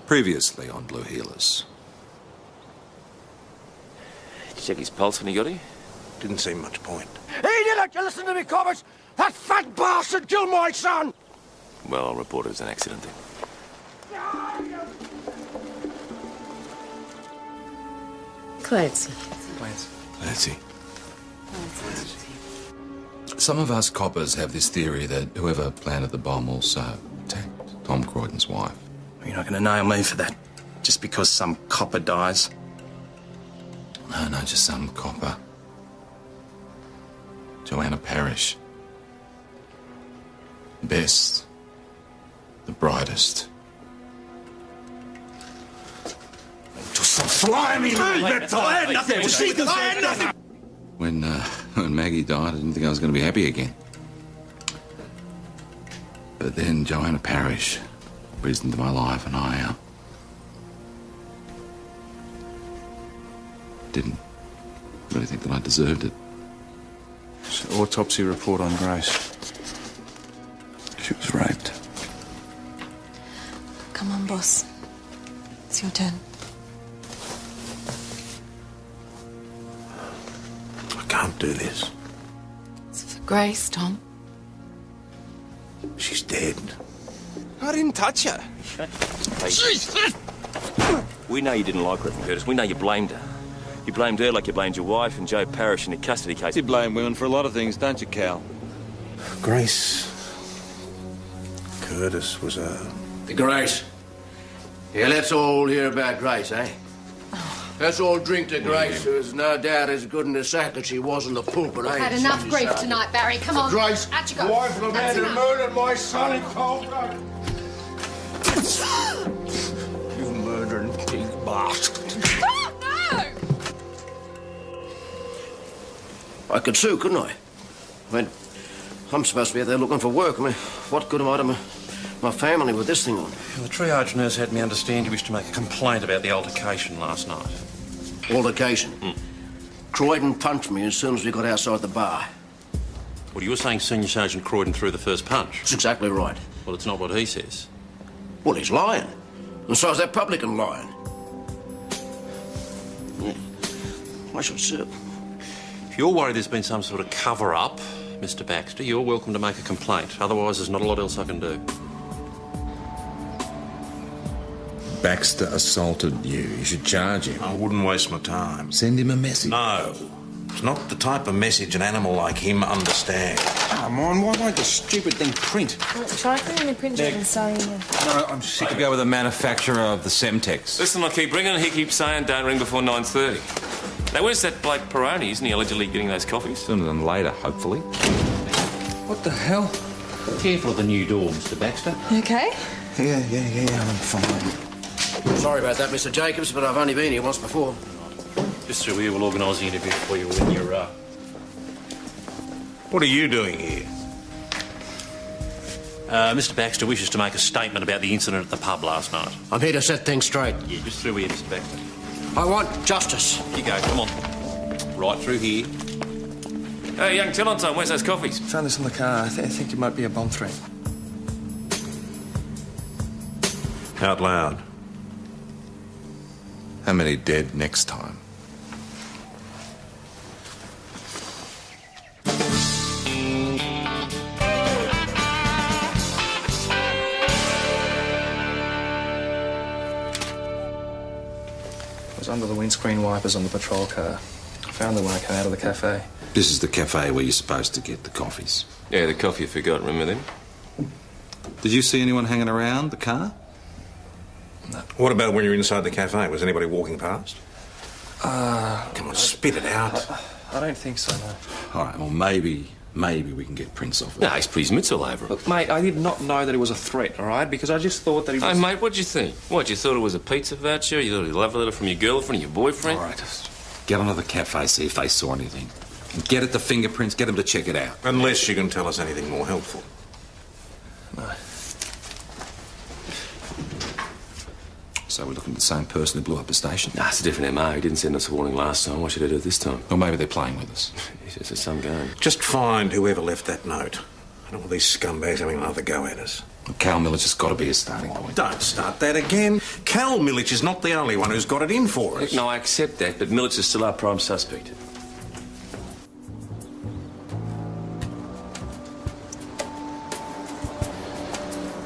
Previously on Blue Healers. Did you check his pulse when he got here? Didn't seem much point. He didn't! You listen to me, Cobbers! That fat bastard killed my son! Well, I'll report it as an accident then. Clancy. Clancy. Some of us coppers have this theory that whoever planted the bomb also attacked Tom Croydon's wife. You're not going to nail me for that just because some copper dies. No, just some copper. Joanna Parrish. The best. The brightest. Just some slimy little I had nothing to see. I had nothing. When Maggie died, I didn't think I was going to be happy again. But then Joanna Parrish breathed into my life, and I didn't really think that I deserved it. So, autopsy report on Grace. She was raped. Come on, boss. It's your turn. I can't do this. It's for Grace, Tom. She's dead. I didn't touch her. We know you didn't like her, Curtis. We know you blamed her. You blamed her like you blamed your wife and Joe Parrish in the custody case. You blame women for a lot of things, don't you, Cal? Grace Curtis was a... The Grace. Yeah, let's all hear about Grace, eh? Let's all drink to Grace, who is no doubt as good in the sack as she was in the pulpit, eh? Had enough grief tonight, Barry. Come on. Grace, Out you go. wife of the man who murdered my son in cold blood. You murdering pig bastard. No! I could sue, couldn't I? I mean, I'm supposed to be out there looking for work. I mean, what good am I to my family with this thing on? Well, the triage nurse had me understand you wished to make a complaint about the altercation last night. Altercation? Croydon punched me as soon as we got outside the bar. Well, you were saying Senior Sergeant Croydon threw the first punch. That's exactly right. Well, it's not what he says. Well, he's lying. And so is that publican lying. Yeah. I should sue. If you're worried there's been some sort of cover-up, Mr. Baxter, you're welcome to make a complaint. Otherwise, there's not a lot else I can do. Baxter assaulted you. You should charge him. I wouldn't waste my time. Send him a message. No. It's not the type of message an animal like him understands. Come on, why won't the stupid thing print? Try getting the printer and saying No, I'm sick To go with the manufacturer of the Semtex. Listen, I keep ringing and he keeps saying don't ring before 9:30. Now, where's that Blake Peroni? Isn't he allegedly getting those coffees? Sooner than later, hopefully. What the hell? Careful of the new door, Mr. Baxter. Okay. Yeah, I'm fine. Sorry about that, Mr. Jacobs, but I've only been here once before. Just through here, we'll organise the interview for you when you're, What are you doing here? Mr. Baxter wishes to make a statement about the incident at the pub last night. I'm here to set things straight. Yeah, just through here, Mr. Baxter. I want justice. You go, come on. Right through here. Hey, young Tillotson, where's those coffees? Found this in the car. I think it might be a bomb threat. Out loud. How many dead next time? It was under the windscreen wipers on the patrol car. I found them when I came out of the cafe. This is the cafe where you're supposed to get the coffees. Yeah, the coffee you forgot, remember them? Did you see anyone hanging around the car? What about when you're inside the cafe? Was anybody walking past? Come on, spit it out. I don't think so, no. All right, well, maybe we can get prints off it. No, he's put his mitts all over him. Look, mate, I did not know that it was a threat, all right? Because I just thought that he was... Hey, mate, what'd you think? What, you thought it was a pizza voucher? You thought it was a love letter from your girlfriend or your boyfriend? All right, just get onto the cafe, see if they saw anything. And get at the fingerprints, get them to check it out. Unless you can tell us anything more helpful. No. So we're looking at the same person who blew up the station? Nah, it's a different MO. He didn't send us a warning last time. Why should he do it this time? Or maybe they're playing with us. It's just some game. Just find whoever left that note. I don't want these scumbags having another go at us. Cal Millich has got to be a starting point. Don't start that again. Cal Millich is not the only one who's got it in for us. No, I accept that, but Millich is still our prime suspect.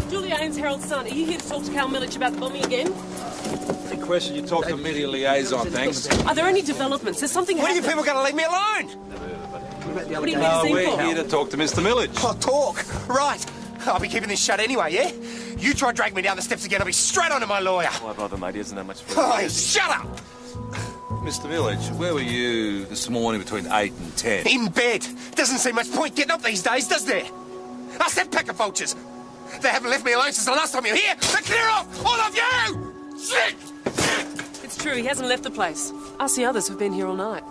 Julia Ames, Harold's son. Are you here to talk to Cal Millich about the bombing again? Good question. You talk to media liaison, thanks. Are there any developments? There's something When are you happened. people going to leave me alone? What are you here to see We're for? here to talk to Mr. Millich. Oh, talk. Right. I'll be keeping this shut anyway, yeah? You try dragging me down the steps again, I'll be straight on to my lawyer. Why bother, mate? He isn't that much fun. Oh, shut up! Mr. Millich, where were you this morning between 8 and 10? In bed. Doesn't seem much point getting up these days, does there? Us that pack of vultures. They haven't left me alone since the last time you were here. Now clear off, all of you! Shit! It's true, he hasn't left the place. Us the others have been here all night.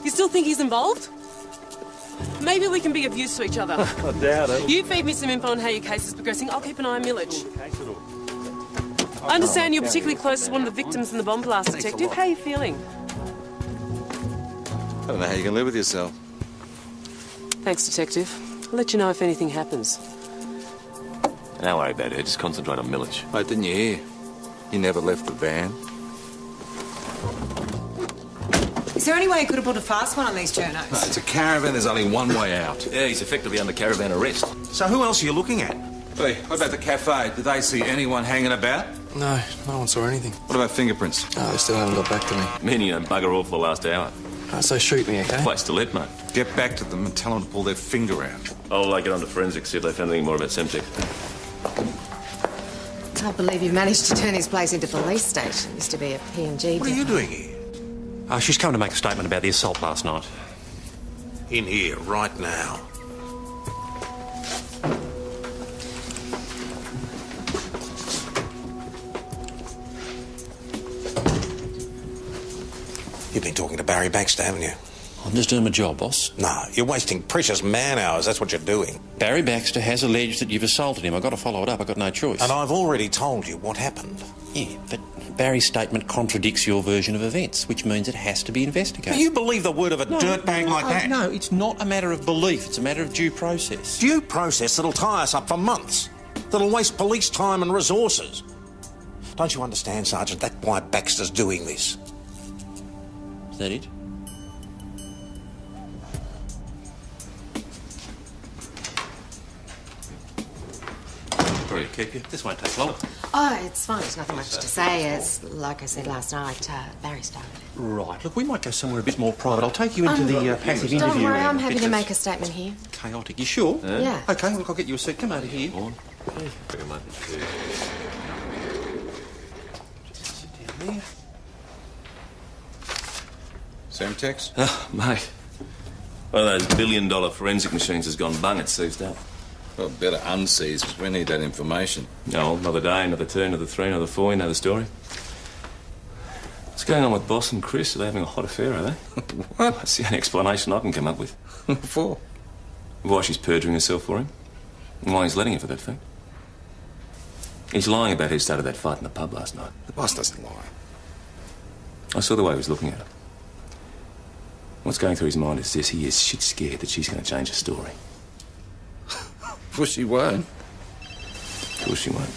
You still think he's involved? Maybe we can be of use to each other. I doubt it. You feed me some info on how your case is progressing. I'll keep an eye on Millich. I understand you're particularly close to one of the victims in the bomb blast, Detective. How are you feeling? I don't know how you can live with yourself. Thanks, Detective. I'll let you know if anything happens. Don't worry about her. Just concentrate on Millich. Mate, didn't you hear? He never left the van. Is there any way you could have put a fast one on these journos? No, it's a caravan. There's only one way out. Yeah, he's effectively under caravan arrest. So who else are you looking at? Hey, what about the cafe? Did they see anyone hanging about? No, no one saw anything. What about fingerprints? No, they still haven't got back to me. Men, you don't bugger all for the last hour. So shoot me, okay? Place to let, mate. Get back to them and tell them to pull their finger out. I'll get on to forensics, see if they found anything more about Semtex. Can't believe you managed to turn this place into a police station. Used to be a P&G. What are you doing here? She's come to make a statement about the assault last night. In here, right now. You've been talking to Barry Baxter, haven't you? I'm just doing my job, boss. No, you're wasting precious man-hours. That's what you're doing. Barry Baxter has alleged that you've assaulted him. I've got to follow it up. I've got no choice. And I've already told you what happened. Yeah, but Barry's statement contradicts your version of events, which means it has to be investigated. Do you believe the word of a dirtbag like that? No, it's not a matter of belief. It's a matter of due process. Due process that'll tie us up for months. That'll waste police time and resources. Don't you understand, Sergeant? That's why Baxter's doing this. Is that it? Sorry to keep you. This won't take long. Oh, it's fine. There's nothing much to say. It's like I said last night, Barry started it. Right. Look, we might go somewhere a bit more private. I'll take you into the passive interview. Don't worry, I'm room. happy Bit to less make a statement here. chaotic. You sure? Yeah. Okay, look, I'll get you a seat. Come over here. Very much. Sit down there. Semtex? Oh, mate. One of those billion-dollar forensic machines has gone bung. It's seized up. Well, better unseize, because we need that information. No, another day, another two, another three, another four. You know the story. What's going on with Boss and Chris? Are they having a hot affair, are they? What? That's the only explanation I can come up with. For? Why she's perjuring herself for him. And why he's letting her for that fact. He's lying about who started that fight in the pub last night. The boss doesn't lie. I saw the way he was looking at her. What's going through his mind is this. He is shit scared that she's going to change her story. Well, she won't. Of course she won't.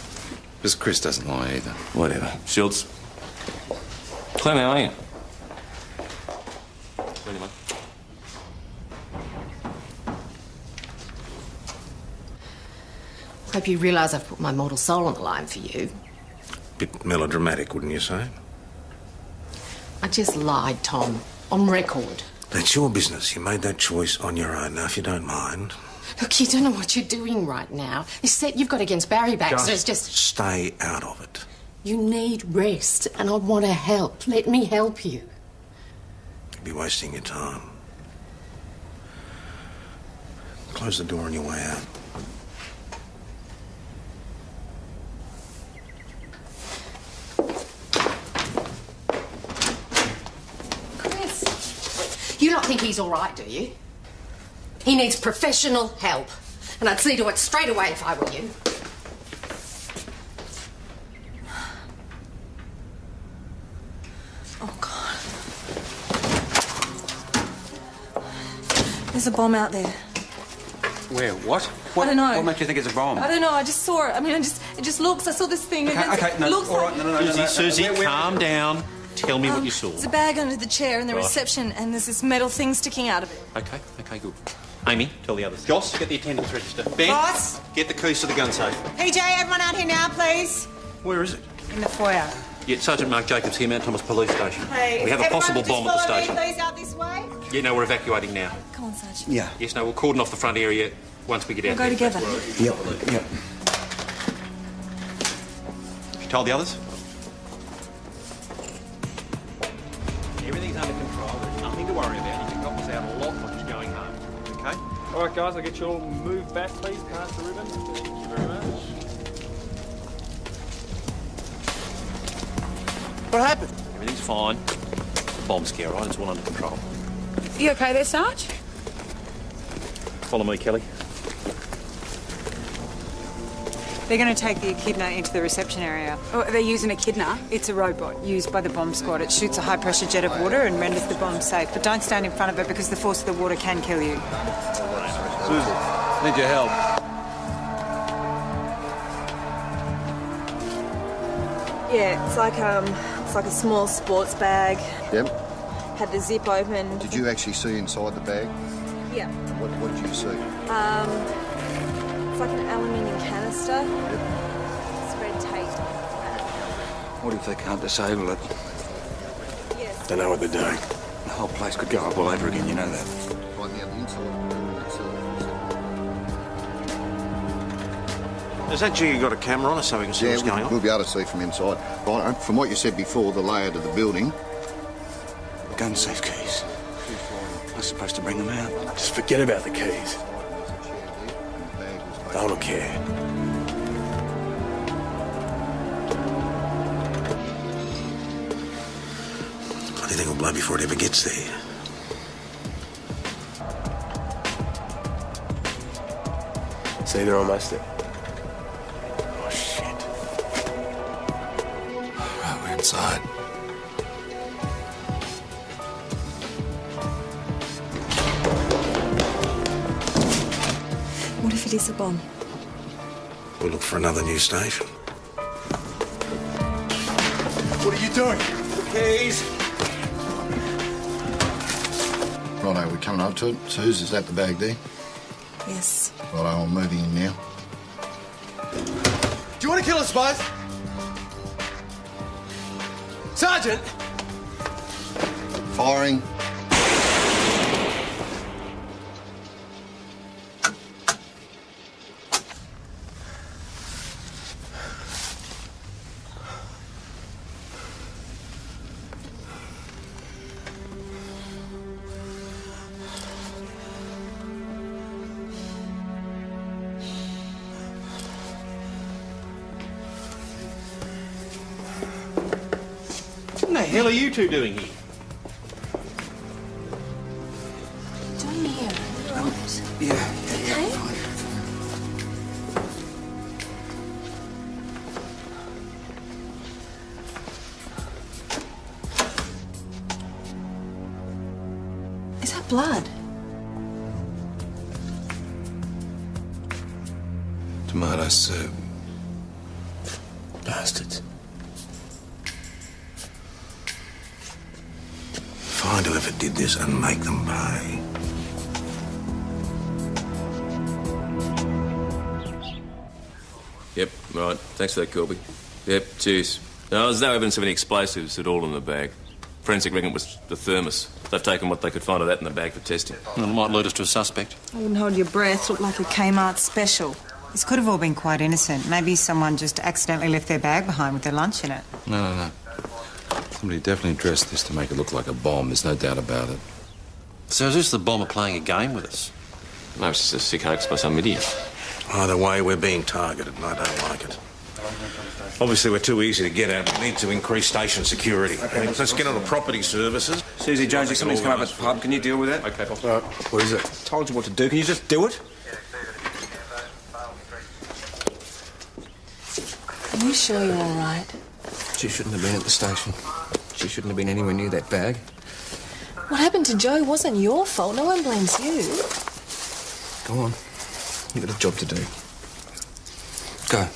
Because Chris doesn't lie either. Whatever. Schultz. Clem, how are you? Ready, mate? Hope you realise I've put my mortal soul on the line for you. Bit melodramatic, wouldn't you say? I just lied, Tom. On record. That's your business. You made that choice on your own. Now, if you don't mind... Look, you don't know what you're doing right now. This set you've got against Barry Baxter is just... stay out of it. You need rest, and I want to help. Let me help you. You'd be wasting your time. Close the door on your way out. Chris, you don't think he's all right, do you? He needs professional help, and I'd see to it straight away if I were you. Oh, God. There's a bomb out there. Where? What? What, I don't know. What makes you think it's a bomb? I don't know. I just saw it. I mean, it just looks. I saw this thing. Okay, and okay, no, it looks all right, like, no. Susie, calm down. Tell me what you saw. There's a bag under the chair in the Right. reception, and there's this metal thing sticking out of it. Okay, good. Amy, tell the others. Joss, get the attendance register. Ben, Boss? get the keys to the gun safe. PJ, everyone out here now, please. Where is it? In the foyer. Yeah, Sergeant Mark Jacobs here, Mount Thomas Police Station. Hey, we have a possible bomb at the station. Please, out this way. Yeah, no, we're evacuating now. Come on, Sergeant. Yeah. Yes, no, we'll cordon off the front area once we get out We'll go there. together. Yep. You told the others? Everything's under control. There's nothing to worry about. You can help us out a lot by just going home. Okay? All right, guys, I'll get you all moved back, please, past the ribbon. Thank you very much. What happened? Everything's fine. The bomb scare, right? It's all under control. You okay there, Sarge? Follow me, Kelly. They're going to take the echidna into the reception area. Oh, they're using echidna. It's a robot used by the bomb squad. It shoots a high-pressure jet of water and renders the bomb safe. But don't stand in front of it because the force of the water can kill you. Susie, need your help. Yeah, it's like a small sports bag. Yep. Had the zip open. Did you actually see inside the bag? Yeah. What did you see? It's like an aluminium canister. It's red tape. What if they can't disable it? Yes. They know what they're doing. The whole place could go up all over again, you know that. Find the other inside. Has that jigger got a camera on it so we can see what's going on? We'll be able to see from inside. Right, from what you said before, the layout of the building. Gun safe keys. I was supposed to bring them out. Just forget about the keys. I don't care. Bloody thing will blow before it ever gets there. See, they're almost there. Right, we're inside. What if it is a bomb? We'll look for another new station. What are you doing? The keys. Righto, we're coming up to it. Suze, is that the bag there? Yes. Righto, I'm moving in now. Do you want to kill us both? Sergeant! Firing. What the hell are you two doing here? Doing here, right? Yeah. Okay. Is that blood? Tomato soup. Bastards. Find whoever did this and make them pay. Yep, right. Thanks for that, Corby. Yep, cheers. No, there's no evidence of any explosives at all in the bag. Forensic reckon it was the thermos. They've taken what they could find of that in the bag for testing. Well, it might lead us to a suspect. I wouldn't hold your breath. Looked like a Kmart special. This could have all been quite innocent. Maybe someone just accidentally left their bag behind with their lunch in it. No. Somebody definitely dressed this to make it look like a bomb. There's no doubt about it. So is this the bomber playing a game with us? No, it's just a sick hoax by some idiot. Either way, we're being targeted, and I don't like it. Obviously, we're too easy to get at. We need to increase station security. Let's get on to property services. Susie Jonesy, something's come up at the pub. Can you deal with that? Okay, boss. What is it? Told you what to do. Can you just do it? Are you sure you're all right? She shouldn't have been at the station. She shouldn't have been anywhere near that bag. What happened to Joe wasn't your fault. No one blames you. Go on. You've got a job to do. Go.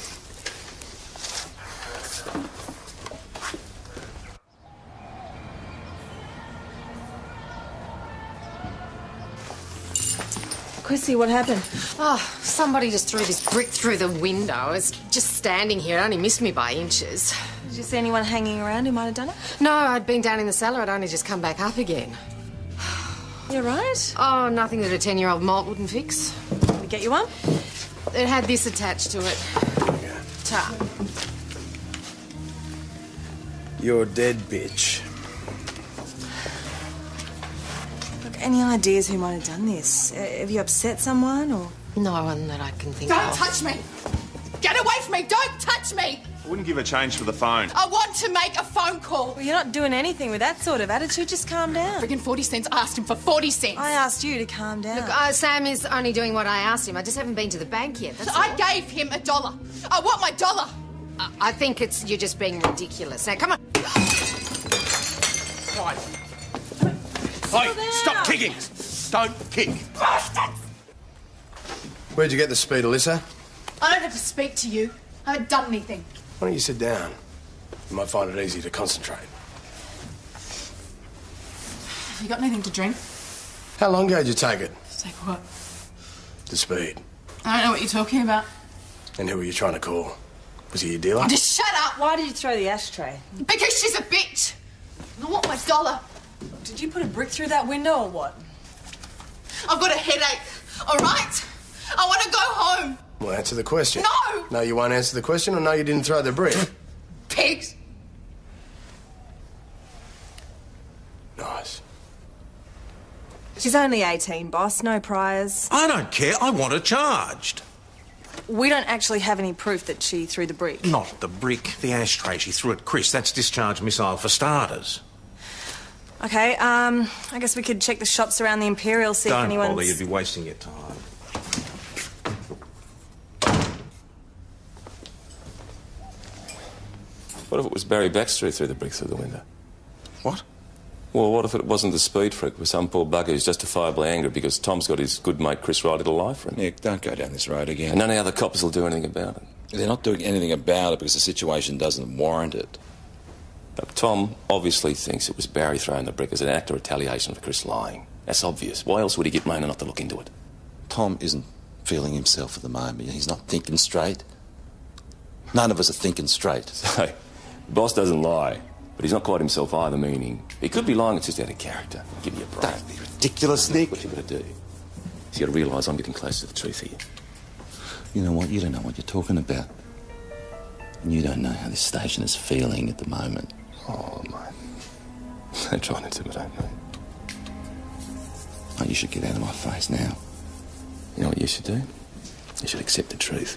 Chrissy, what happened? Oh, somebody just threw this brick through the window. I was just standing here. It only missed me by inches. Did you see anyone hanging around who might have done it? No, I'd been down in the cellar. I'd only just come back up again. You right? Oh, nothing that a 10-year-old malt wouldn't fix. Did we get you one? It had this attached to it. Ta. You're dead, bitch. Look, any ideas who might have done this? Have you upset someone, or...? No one that I can think Don't of. touch me! Get away from me! Don't touch me! I wouldn't give a change for the phone. I want to make a phone call. Well, you're not doing anything with that sort of attitude. Just calm down. Friggin' 40 cents. I asked him for 40 cents. I asked you to calm down. Look, Sam is only doing what I asked him. I just haven't been to the bank yet, that's I all. gave him $1. I want my dollar. I think you're just being ridiculous. Now, come on. Right. Hey, stop kicking! Don't kick. Where'd you get the speed, Alyssa? I don't have to speak to you. I haven't done anything. Why don't you sit down? You might find it easy to concentrate. Have you got anything to drink? How long ago did you take it? Take what? The speed. I don't know what you're talking about. And who were you trying to call? Was he your dealer? Just shut up! Why did you throw the ashtray? Because she's a bitch. I want my dollar. Did you put a brick through that window, or what? I've got a headache, all right? I want to go home. Well, answer the question. No! No, you won't answer the question, or no, you didn't throw the brick? Pigs. Nice. She's only 18, boss. No priors. I don't care. I want her charged. We don't actually have any proof that she threw the brick. Not the brick, the ashtray. She threw at Chris. That's discharge missile for starters. Okay, I guess we could check the shops around the Imperial, see if Don't anyone's... bother. You'd be wasting your time. What if it was Barry Baxter who threw the brick through the window? What? Well, what if it wasn't the speed freak with some poor bugger who's justifiably angry because Tom's got his good mate Chris Riley to lie for him? Nick, don't go down this road again. And none of the other coppers will do anything about it. They're not doing anything about it because the situation doesn't warrant it. Now, Tom obviously thinks it was Barry throwing the brick as an act of retaliation for Chris lying. That's obvious. Why else would he get Mona not to look into it? Tom isn't feeling himself at the moment. He's not thinking straight. None of us are thinking straight. So, the boss doesn't lie, but he's not quite himself either, meaning he could be lying, it's just out of character. Give me a break. Don't be ridiculous, Nick. What you got to do? So you got to realise I'm getting close to the truth here. You know what? You don't know what you're talking about. And you don't know how this station is feeling at the moment. Oh, mate. They're trying to do it, ain't they? Oh, you should get out of my face now. You know what you should do? You should accept the truth.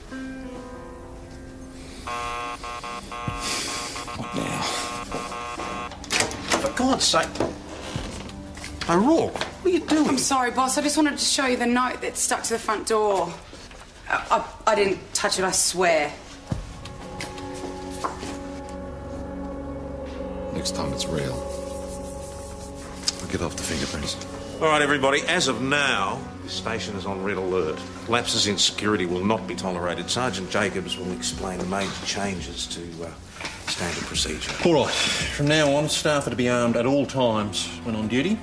What now? For God's sake. O'Rourke, what are you doing? I'm sorry, boss. I just wanted to show you the note that's stuck to the front door. I didn't touch it, I swear. Next time it's real. I'll get off the fingerprints. All right, everybody, as of now, this station is on red alert. Lapses in security will not be tolerated. Sergeant Jacobs will explain the major changes to standard procedure. All right. From now on, staff are to be armed at all times when on duty.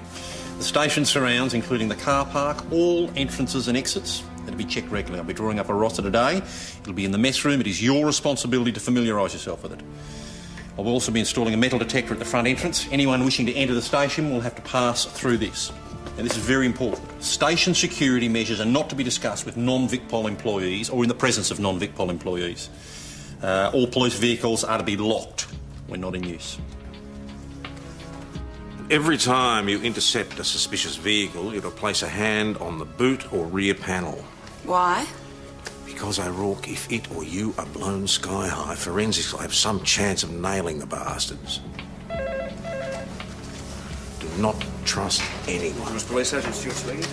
The station surrounds, including the car park, all entrances and exits, are to be checked regularly. I'll be drawing up a roster today. It'll be in the mess room. It is your responsibility to familiarise yourself with it. I will also be installing a metal detector at the front entrance. Anyone wishing to enter the station will have to pass through this. Now, this is very important. Station security measures are not to be discussed with non-VicPol employees or in the presence of non-VicPol employees. All police vehicles are to be locked when not in use. Every time you intercept a suspicious vehicle, you're to place a hand on the boot or rear panel. Why? Because, O'Rourke, if it or you are blown sky high, forensics will have some chance of nailing the bastards. Do not trust anyone. Mr. Police Sergeant Stuart speaking.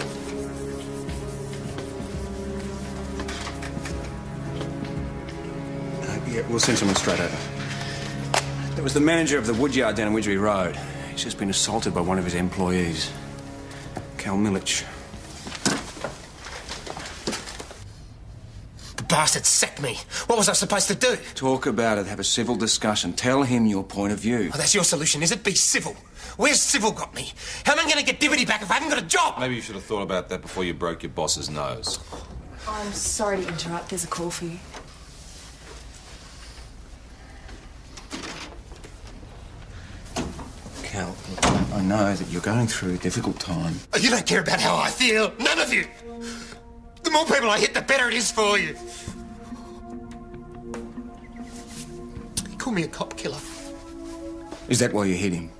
Yeah, we'll send someone straight over. That was the manager of the woodyard down on Widgery Road. He's just been assaulted by one of his employees, Cal Milich. bastard sacked me. What was I supposed to do? Talk about it, have a civil discussion. Tell him your point of view. Oh, that's your solution, is it? Be civil. Where's civil got me? How am I going to get Dibbity back if I haven't got a job? Maybe you should have thought about that before you broke your boss's nose. I'm sorry to interrupt. There's a call for you. Cal, I know that you're going through a difficult time. Oh, you don't care about how I feel. None of you. The more people I hit, the better it is for you. You call me a cop killer. Is that why you hit him?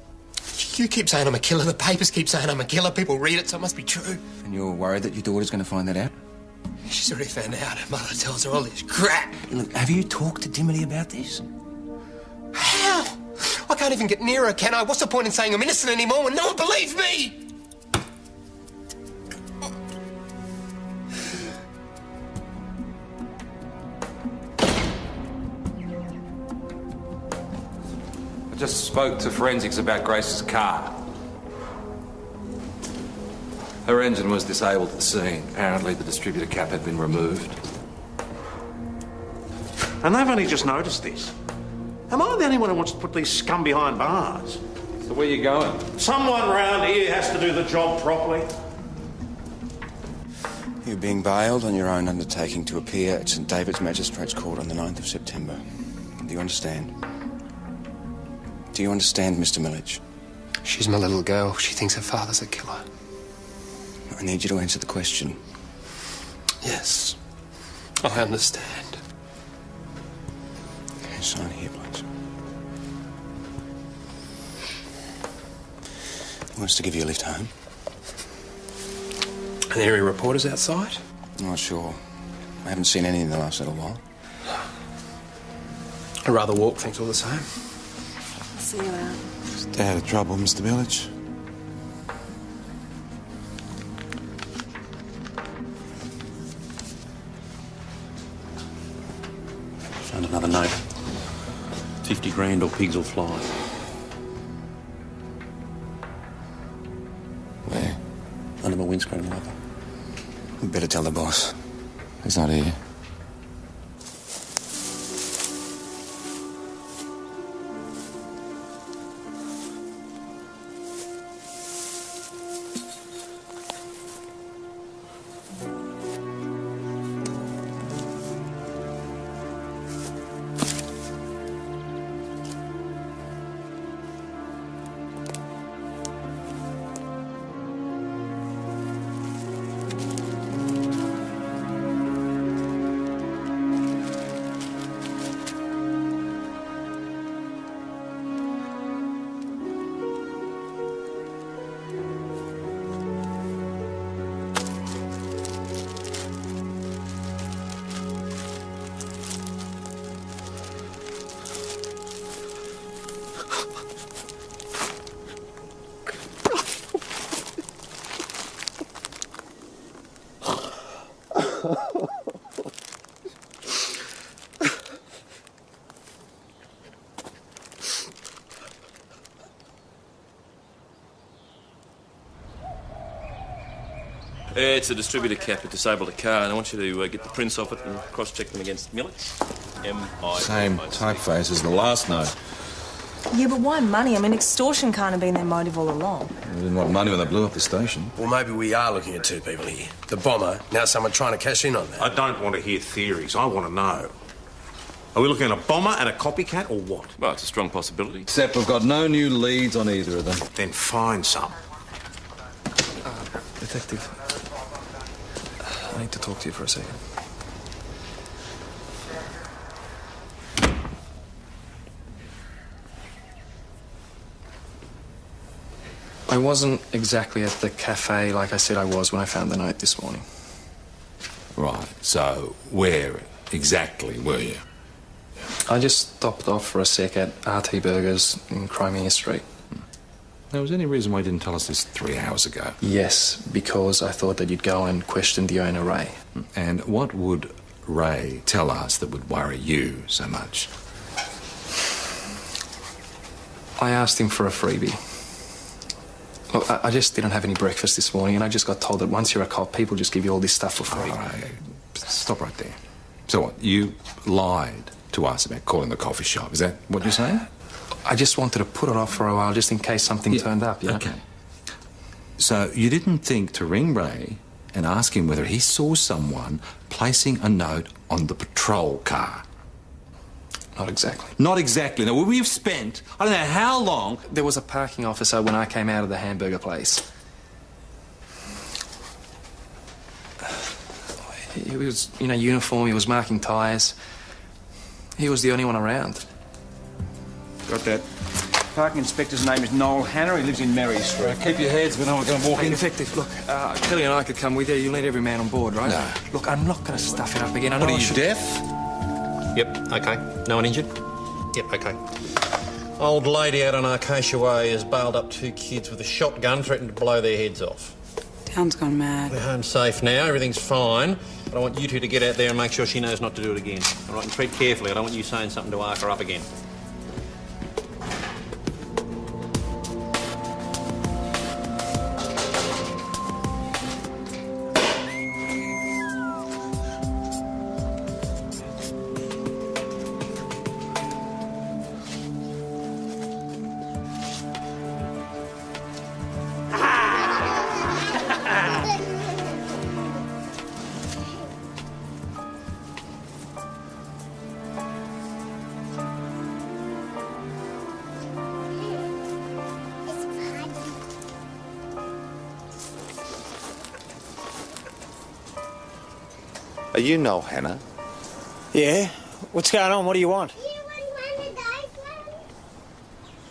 You keep saying I'm a killer. The papers keep saying I'm a killer. People read it, so it must be true. And you're worried that your daughter's going to find that out? She's already found out. Her mother tells her all this crap. Look, have you talked to Dimity about this? How? I can't even get near her, can I? What's the point in saying I'm innocent anymore when no one believes me? I just spoke to forensics about Grace's car. Her engine was disabled at the scene. Apparently the distributor cap had been removed. And they've only just noticed this. Am I the only one who wants to put these scum behind bars? So where are you going? Someone round here has to do the job properly. You're being bailed on your own undertaking to appear at St David's Magistrates Court on the 9th of September. Do you understand? Do you understand, Mr. Millage? She's my little girl. She thinks her father's a killer. I need you to answer the question. Yes, I understand. Okay, sign here, please. He wants to give you a lift home. Are there any reporters outside? Not sure. I haven't seen any in the last little while. I'd rather walk, thanks all the same. See you out. Stay out of trouble, Mr. Village. Found another note. 50 grand or pigs will fly. Where? Under my windscreen wiper. You better tell the boss. He's not here. It's a distributor cap. It disabled a car, and I want you to get the prints off it and cross-check them against Millet's. M.I. Same typeface as the last note. Yeah, but why money? I mean, extortion can't have been their motive all along. They didn't want money when they blew up the station. Well, maybe we are looking at two people here. The bomber, now someone trying to cash in on that. I don't want to hear theories. I want to know. Are we looking at a bomber and a copycat or what? Well, it's a strong possibility. Except we've got no new leads on either of them. Then find some. Detective, I need to talk to you for a second. I wasn't exactly at the cafe like I said I was when I found the note this morning. Right, so where exactly were you? I just stopped off for a sec at RT Burgers in Crimea Street. Now, was there any reason why you didn't tell us this 3 hours ago? Yes, because I thought that you'd go and question the owner, Ray. And what would Ray tell us that would worry you so much? I asked him for a freebie. Look, I just didn't have any breakfast this morning, and I just got told that once you're a cop, people just give you all this stuff for free. All right, stop right there. So what, you lied to us about calling the coffee shop? Is that what you're saying? I just wanted to put it off for a while, just in case something turned up, you know? Okay. So you didn't think to ring Ray and ask him whether he saw someone placing a note on the patrol car? Not exactly. Not exactly. Now, we've spent, I don't know how long... There was a parking officer when I came out of the hamburger place. He was in a uniform, he was marking tyres. He was the only one around. Got that. Parking inspector's name is Noel Hanna. He lives in Mary Street. Keep your heads, but no one's going to walk in. Effective, look, Kelly and I could come with you. You'll need every man on board, right? No. Look, I'm not going to stuff it up again. I know What are I you, should... deaf? Yep, okay. No one injured? Yep, okay. Old lady out on Acacia Way has bailed up 2 kids with a shotgun, threatened to blow their heads off. Town's gone mad. They're home safe now, everything's fine. But I want you two to get out there and make sure she knows not to do it again. All right, and tread carefully. I don't want you saying something to arc her up again. Are you Noel Hanna? Yeah? What's going on? What do you want?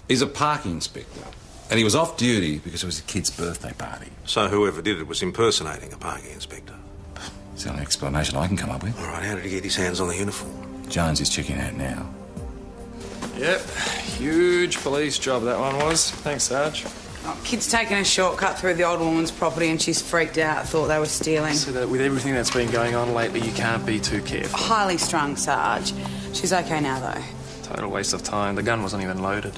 He's a parking inspector, and he was off duty because it was a kid's birthday party. So whoever did it was impersonating a parking inspector? It's the only explanation I can come up with. All right, how did he get his hands on the uniform? Jones is checking out now. Yep, huge police job that one was. Thanks, Sarge. Oh, kid's taking a shortcut through the old woman's property and she's freaked out, thought they were stealing. So that with everything that's been going on lately, you can't be too careful. Highly strung, Sarge. She's okay now, though. Total waste of time. The gun wasn't even loaded.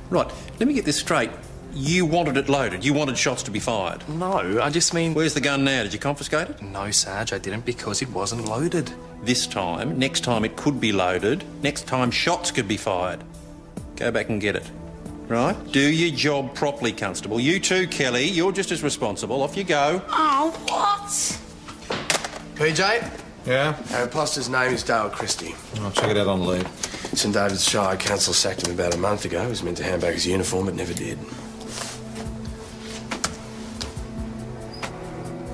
Right, let me get this straight. You wanted it loaded. You wanted shots to be fired. No, I just mean... Where's the gun now? Did you confiscate it? No, Sarge, I didn't because it wasn't loaded. This time, next time it could be loaded. Next time shots could be fired. Go back and get it. Right? Do your job properly, Constable. You too, Kelly. You're just as responsible. Off you go. Oh, what? PJ? Yeah? Our imposter's name is Dale Christie. I'll check it out on leave. St David's Shire Council sacked him about a month ago. He was meant to hand back his uniform, but never did.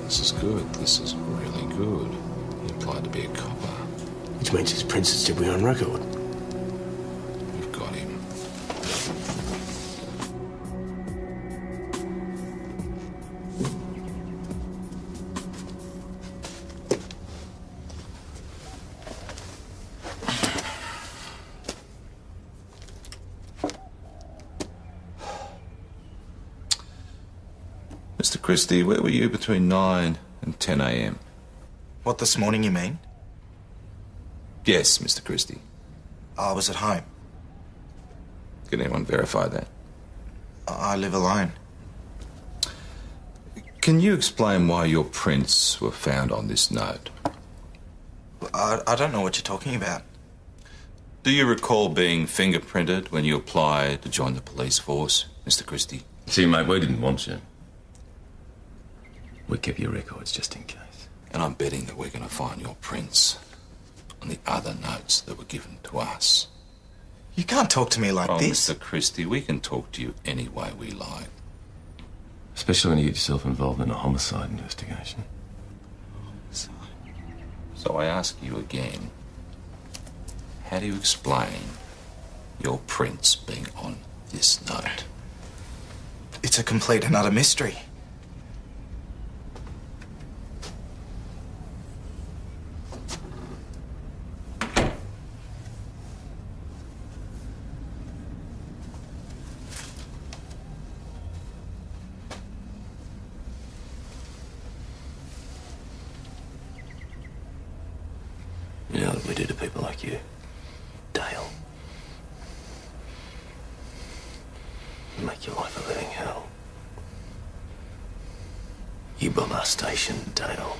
This is good. This is really good. He applied to be a copper. Which means his prints are still be on record. We've got him. Mr. Christie, where were you between 9 and 10 a.m.? What, this morning, you mean? Yes, Mr. Christie. I was at home. Can anyone verify that? I live alone. Can you explain why your prints were found on this note? I don't know what you're talking about. Do you recall being fingerprinted when you applied to join the police force, Mr. Christie? See, mate, we didn't want you. We kept your records just in case. And I'm betting that we're going to find your prints on the other notes that were given to us. You can't talk to me like this. Mr. Christie, we can talk to you any way we like. Especially when you get yourself involved in a homicide investigation. So I ask you again, how do you explain your prints being on this note? It's a complete and utter mystery. You know what we do to people like you, Dale? We make your life a living hell. You bomb our station, Dale.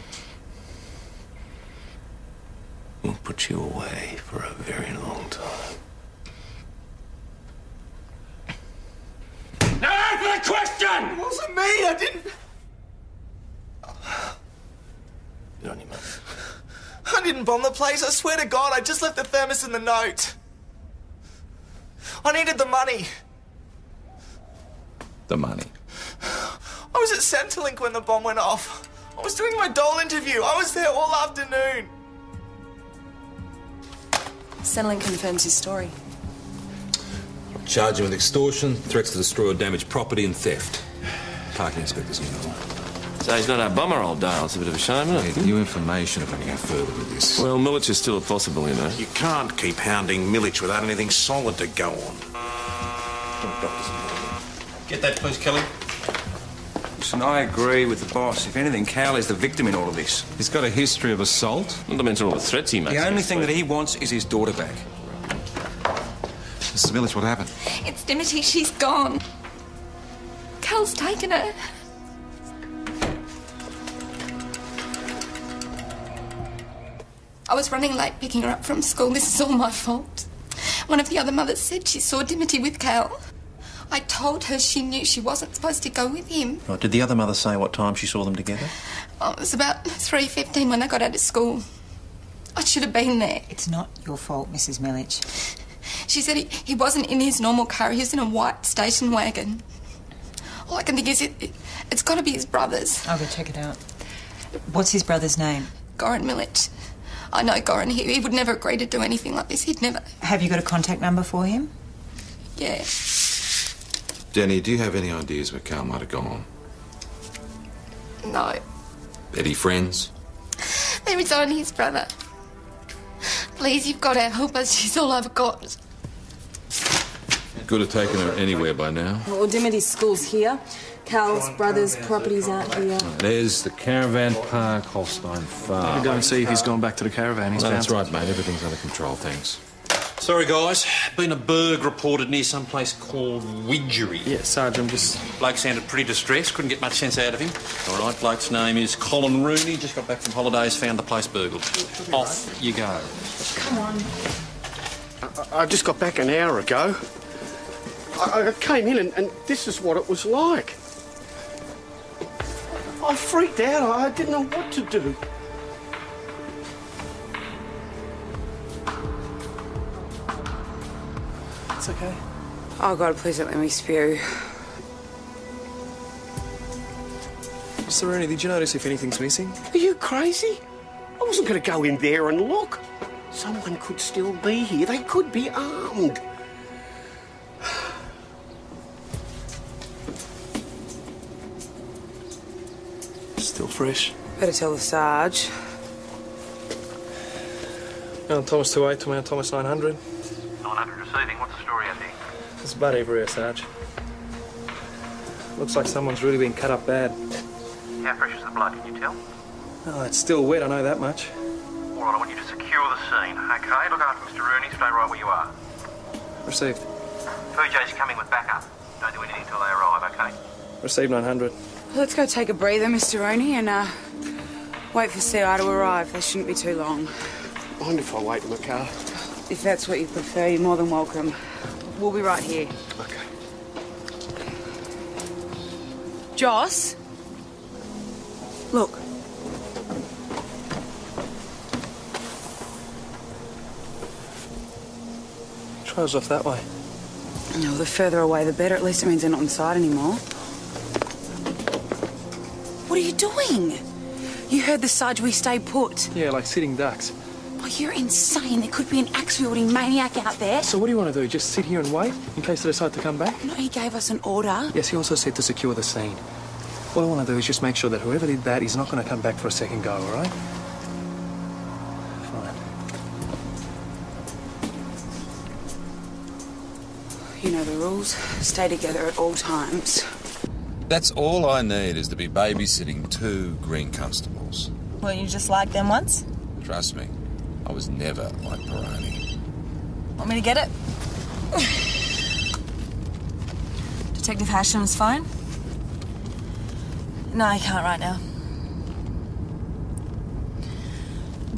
You put you away for a very long time. Now answer the question! It wasn't me, I didn't... Good on you, mate. I didn't bomb the place, I swear to God, I just left the thermos in the note. I needed the money. The money. I was at Centrelink when the bomb went off. I was doing my Dole interview. I was there all afternoon. Centrelink confirms his story. Charge him with extortion, threats to destroy or damage property and theft. Parking inspector's uniform. So he's not our bomber, old Dale. It's a bit of a shame, isn't it? New information if we're going to go further with this. Well, Milich is still a possible, you know. You can't keep hounding Milich without anything solid to go on. Get that, please, Kelly. Listen, I agree with the boss. If anything, Cal is the victim in all of this. He's got a history of assault. Not to mention all the threats he makes. The only thing that he wants is his daughter back. Mrs. Milich, what happened? It's Dimity. She's gone. Cal's taken her. I was running late picking her up from school. This is all my fault. One of the other mothers said she saw Dimity with Cal. I told her she knew she wasn't supposed to go with him. Right, did the other mother say what time she saw them together? Oh, it was about 3:15 when they got out of school. I should have been there. It's not your fault, Mrs. Milich. She said he wasn't in his normal car. He was in a white station wagon. All I can think is it's got to be his brother's. I'll go check it out. What's his brother's name? Goran Milich. I know Goran. He would never agree to do anything like this. He'd never... Have you got a contact number for him? Yeah. Danny, do you have any ideas where Carl might have gone? No. Any friends? There is only his brother. Please, you've got to help us. She's all I've got. Could have taken her anywhere by now. Well, Dimity's school's here. Cal's brother's properties aren't here. There's the Caravan Park, Holstein Farm. We'll go and see if he's gone back to the caravan. He's That's found right, mate. Everything's under control, thanks. Sorry, guys. Been a burg reported near some place called Widgery. Yeah, Sergeant, just... Bloke sounded pretty distressed. Couldn't get much sense out of him. All right, bloke's name is Colin Rooney. Just got back from holidays, found the place burgled. Off you go. Come on. I just got back an hour ago. I came in and this is what it was like. I freaked out. I didn't know what to do. It's okay. Oh, God, please don't let me spew. Mr. Rooney, did you notice if anything's missing? Are you crazy? I wasn't going to go in there and look. Someone could still be here. They could be armed. Still fresh. Better tell the Sarge. Mount Thomas 28 to Mount Thomas 900. 900 receiving. What's the story out there? There's blood everywhere, Sarge. Looks like someone's really been cut up bad. How fresh is the blood, can you tell? Oh, it's still wet, I know that much. All right, I want you to secure the scene, OK? Look after Mr. Rooney. Stay right where you are. Received. PJ's coming with backup. Don't do anything until they arrive, OK? Received 900. Let's go take a breather, Mr. Rooney, and wait for CI to arrive. They shouldn't be too long. Mind if I wait in the car? If that's what you prefer, you're more than welcome. We'll be right here. OK. Joss? Look. Trail's off that way. No, the further away the better. At least it means they're not inside anymore. What are you doing? You heard the Sarge, we stay put. Yeah, like sitting ducks. Oh, you're insane. There could be an axe-wielding maniac out there. So what do you want to do? Just sit here and wait in case they decide to come back? No, he gave us an order. Yes, he also said to secure the scene. What I want to do is just make sure that whoever did that is not going to come back for a second go, all right? Fine. You know the rules. Stay together at all times. That's all I need is to be babysitting 2 green constables. Weren't you just like them once? Trust me, I was never like Peroni. Want me to get it? Detective Hasham's phone? No, I can't right now.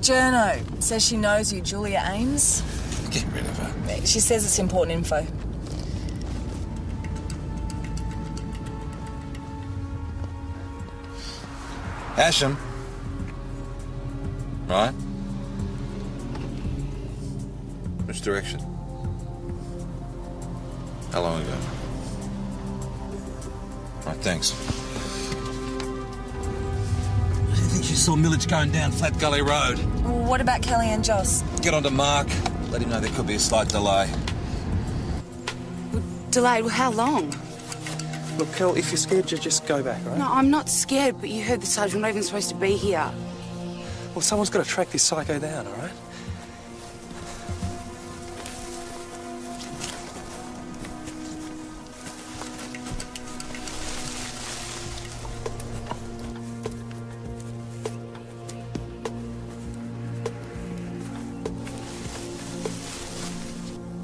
Journo says she knows you, Julia Ames. Get rid of her. She says it's important info. Asham. Right? Which direction? How long ago? Right, thanks. I think she saw Millage going down Flat Gully Road. What about Kelly and Joss? Get on to Mark. Let him know there could be a slight delay. Delayed? How long? Look, Kel, if you're scared, just go back, right? No, I'm not scared, but you heard the sergeant not even supposed to be here. Well, someone's got to track this psycho down, all right?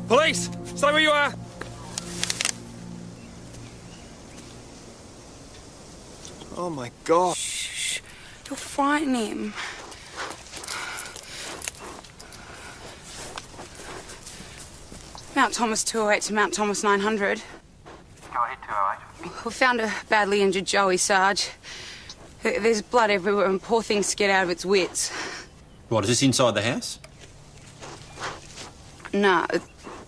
Police! Stay where you are! Oh, my God. Shh. You'll frighten him. Mount Thomas 208 to Mount Thomas 900. Go ahead, 208. We found a badly injured Joey, Sarge. There's blood everywhere and poor thing's scared out of its wits. What, is this inside the house? Nah,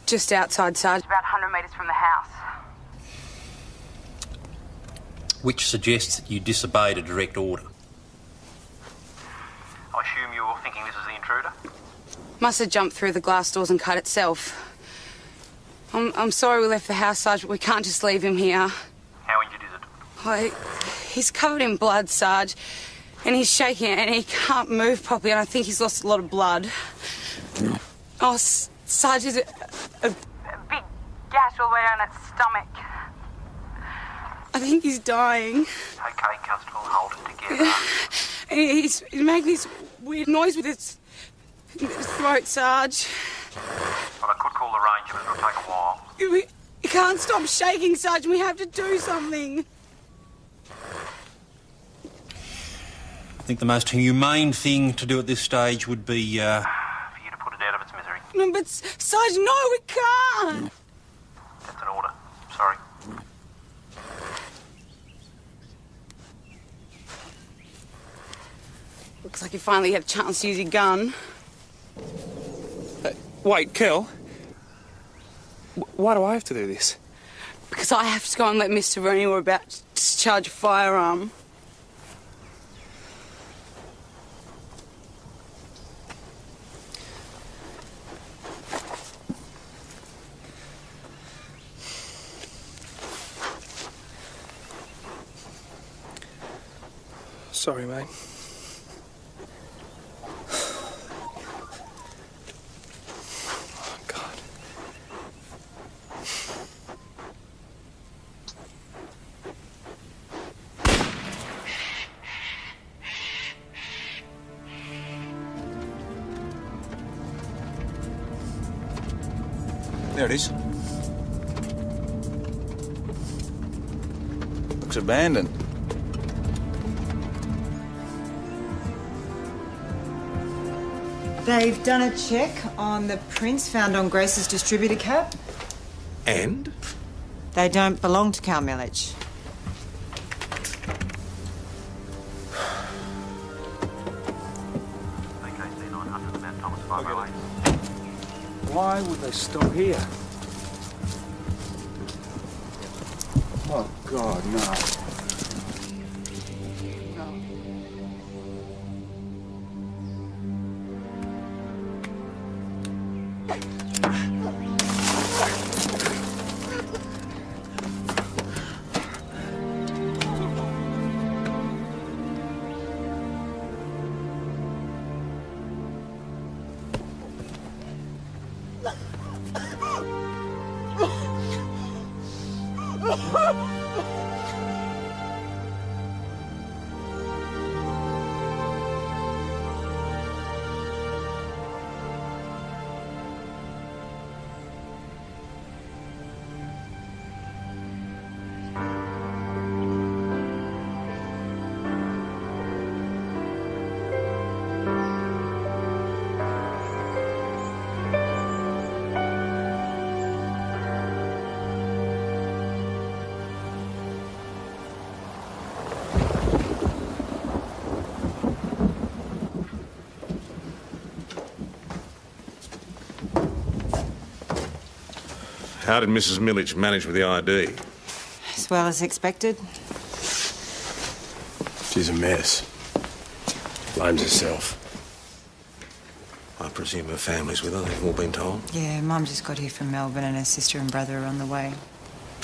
just outside, Sarge. About 100 metres from the house. Which suggests that you disobeyed a direct order. I assume you're thinking this is the intruder? Must have jumped through the glass doors and cut itself. I'm sorry we left the house, Sarge, but we can't just leave him here. How injured is it? He's covered in blood, Sarge, and he's shaking and he can't move properly, and I think he's lost a lot of blood. Oh, Sarge, is it A big gash all the way down its stomach. I think he's dying. Okay, Constable, hold it together. He's making this weird noise with his throat, Sarge. Well, I could call the ranger, but it'll take a while. You can't stop shaking, Sarge. We have to do something. I think the most humane thing to do at this stage would be, For you to put it out of its misery. No, but Sarge, no, we can't. That's an order. Sorry. Looks like you finally had a chance to use your gun. Wait, Kel. Why do I have to do this? Because I have to go and let Mr. Rooney we're about to discharge a firearm. Sorry, mate. Oh, God. There it is. Looks abandoned. They've done a check on the prints found on Grace's distributor cap. And? They don't belong to Cal Millage. AKC 900 Mount Thomas 508. Why would they stop here? Oh, God, no. How did Mrs. Millich manage with the ID? As well as expected. She's a mess. Blames herself. I presume her family's with her, they've all been told. Yeah, Mum just got here from Melbourne and her sister and brother are on the way.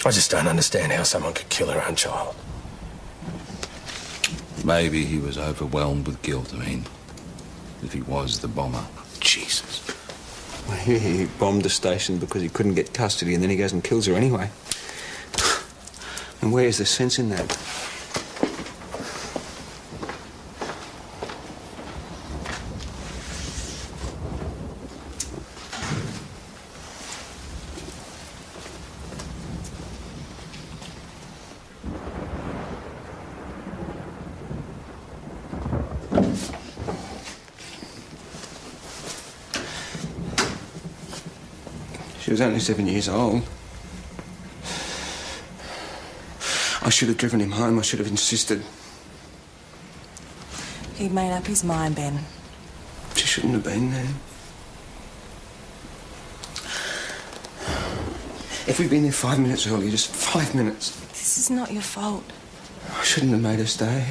I just don't understand how someone could kill her own child. Maybe he was overwhelmed with guilt. I mean, if he was the bomber. Jesus. Well, he bombed the station because he couldn't get custody, and then he goes and kills her anyway. And where's the sense in that? She was only 7 years old. I should have driven him home. I should have insisted. He'd made up his mind, Ben. She shouldn't have been there. If we'd been there 5 minutes earlier, just 5 minutes. This is not your fault. I shouldn't have made her stay.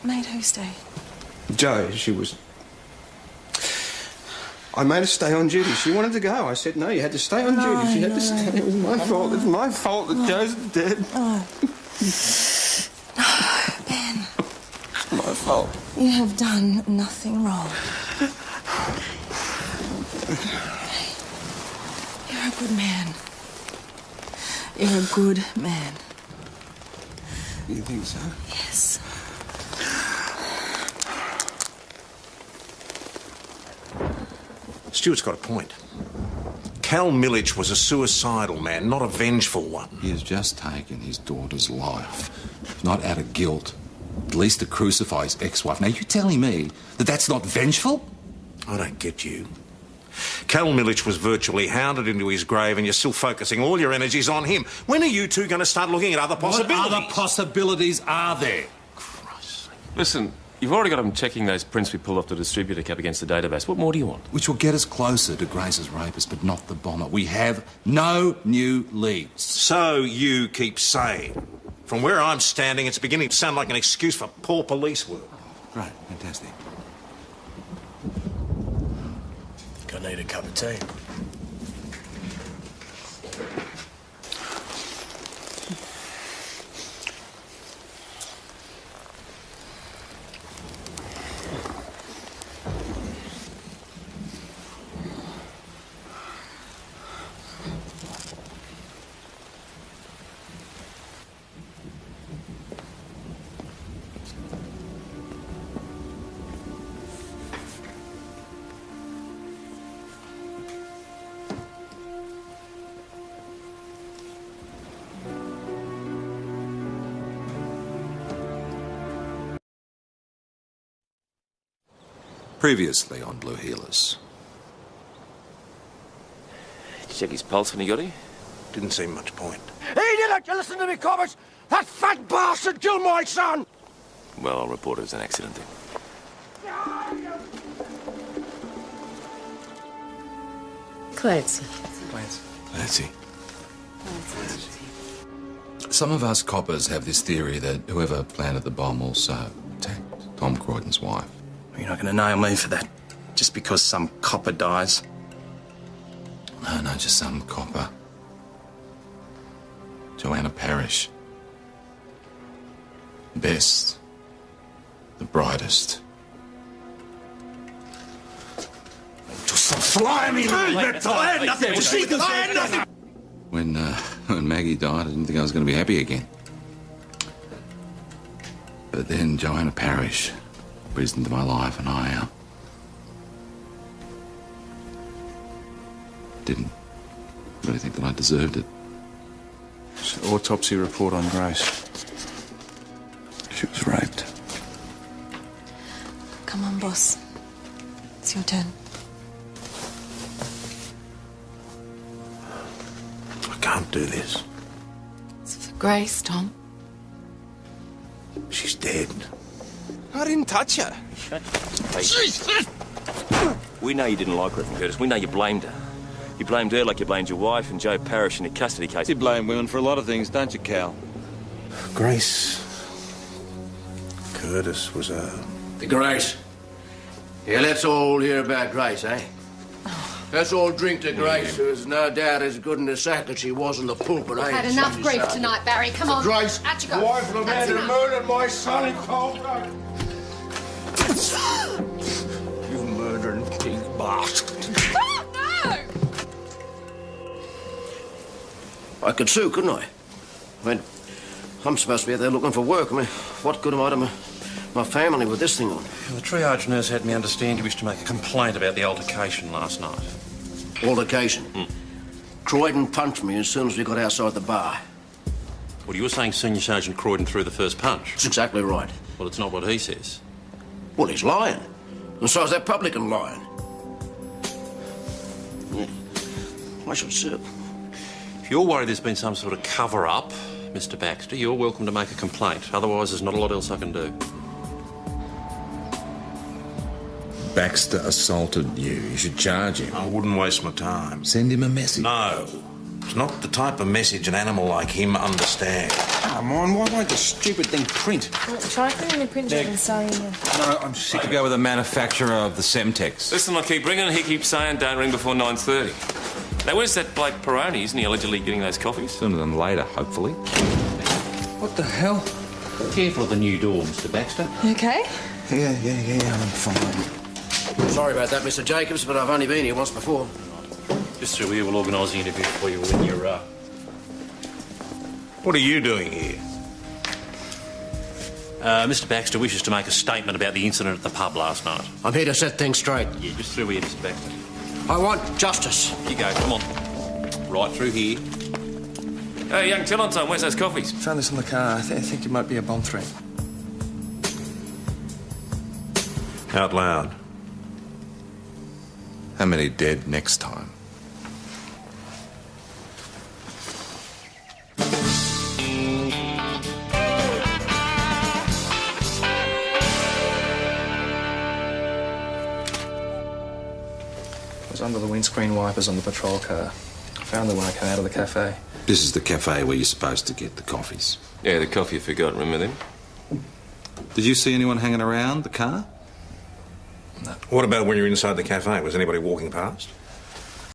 Made who stay? Jo, she was... I made her stay on duty. She wanted to go. I said, no, you had to stay on duty. She had to stay. It was my fault. It's my fault that Jo's dead. No. No, Ben. It's my fault. You have done nothing wrong. You're a good man. You're a good man. You think so? Yes. Stuart's got a point. Cal Millich was a suicidal man, not a vengeful one. He has just taken his daughter's life. If not out of guilt, at least to crucify his ex-wife. Now, you telling me that that's not vengeful? I don't get you. Cal Millich was virtually hounded into his grave and you're still focusing all your energies on him. When are you two going to start looking at other possibilities? What other possibilities are there? Listen, you've already got him checking those prints we pulled off the distributor cap against the database. What more do you want? Which will get us closer to Grace's rapist, but not the bomber. We have no new leads. So you keep saying. From where I'm standing, it's beginning to sound like an excuse for poor police work. Great, fantastic. Gonna need a cup of tea. Previously on Blue Healers. Did you check his pulse when he got here? Didn't seem much point. He didn't! You listen to me, Cobbers! That fat bastard killed my son! Well, I'll report it as an accident then. Clancy. Clancy. Some of us coppers have this theory that whoever planted the bomb also attacked Tom Croydon's wife. You're not going to nail me for that, just because some copper dies. No, just some copper. Joanna Parrish. Best. The brightest. Just some slimy little bit. I had nothing to see this. I had nothing. When Maggie died, I didn't think I was going to be happy again. But then Joanna Parrish breezed into my life, and I didn't really think that I deserved it. So, autopsy report on Grace. She was raped. Come on, boss. It's your turn. I can't do this. It's for Grace, Tom. She's dead. I didn't touch her. We know you didn't like her, Curtis. We know you blamed her. You blamed her like you blamed your wife and Joe Parrish in your custody case. You blame women for a lot of things, don't you, Cal? Grace Curtis was a... The Grace. Yeah, let's all hear about Grace, eh? Let's all drink to Grace, who is no doubt as good in the sack as she was in the pulpit, eh? I've had enough grief tonight, Barry. Come on. Grace, out you go. wife of the man who murdered my son in cold blood. You murdering pig bastard. No! I could sue, couldn't I? I mean, I'm supposed to be out there looking for work. I mean, what good am I to my family with this thing on? The triage nurse had me understand you wished to make a complaint about the altercation last night. Altercation? Croydon punched me as soon as we got outside the bar. Well, you were saying Senior Sergeant Croydon threw the first punch. That's exactly right. Well, it's not what he says. Well, he's lying. And so is that publican lying. Yeah. I should sue. If you're worried there's been some sort of cover-up, Mr. Baxter, you're welcome to make a complaint. Otherwise, there's not a lot else I can do. Baxter assaulted you. You should charge him. I wouldn't waste my time. Send him a message. No. It's not the type of message an animal like him understands. Come on, why won't the stupid thing print? Try putting the print job and sewing in. No, I'm sick to go with the manufacturer of the Semtex. Listen, I keep ringing and he keeps saying don't ring before 9:30. Now, where's that bloke Peroni? Isn't he allegedly getting those coffees? Sooner than later, hopefully. What the hell? Careful of the new door, Mr. Baxter. You okay? Yeah, I'm fine. Sorry about that, Mr. Jacobs, but I've only been here once before. Just through here, we'll organise the interview for you when you're, What are you doing here? Mr. Baxter wishes to make a statement about the incident at the pub last night. I'm here to set things straight. Yeah, just through here, Mr. Baxter. I want justice. You go, come on. Right through here. Hey, young Tillotson, where's those coffees? Found this in the car. I think it might be a bomb threat. Out loud. How many dead next time? It was under the windscreen wipers on the patrol car. I found them when I came out of the cafe. This is the cafe where you're supposed to get the coffees. Yeah, the coffee you forgot, remember them? Did you see anyone hanging around the car? What about when you're inside the cafe? Was anybody walking past?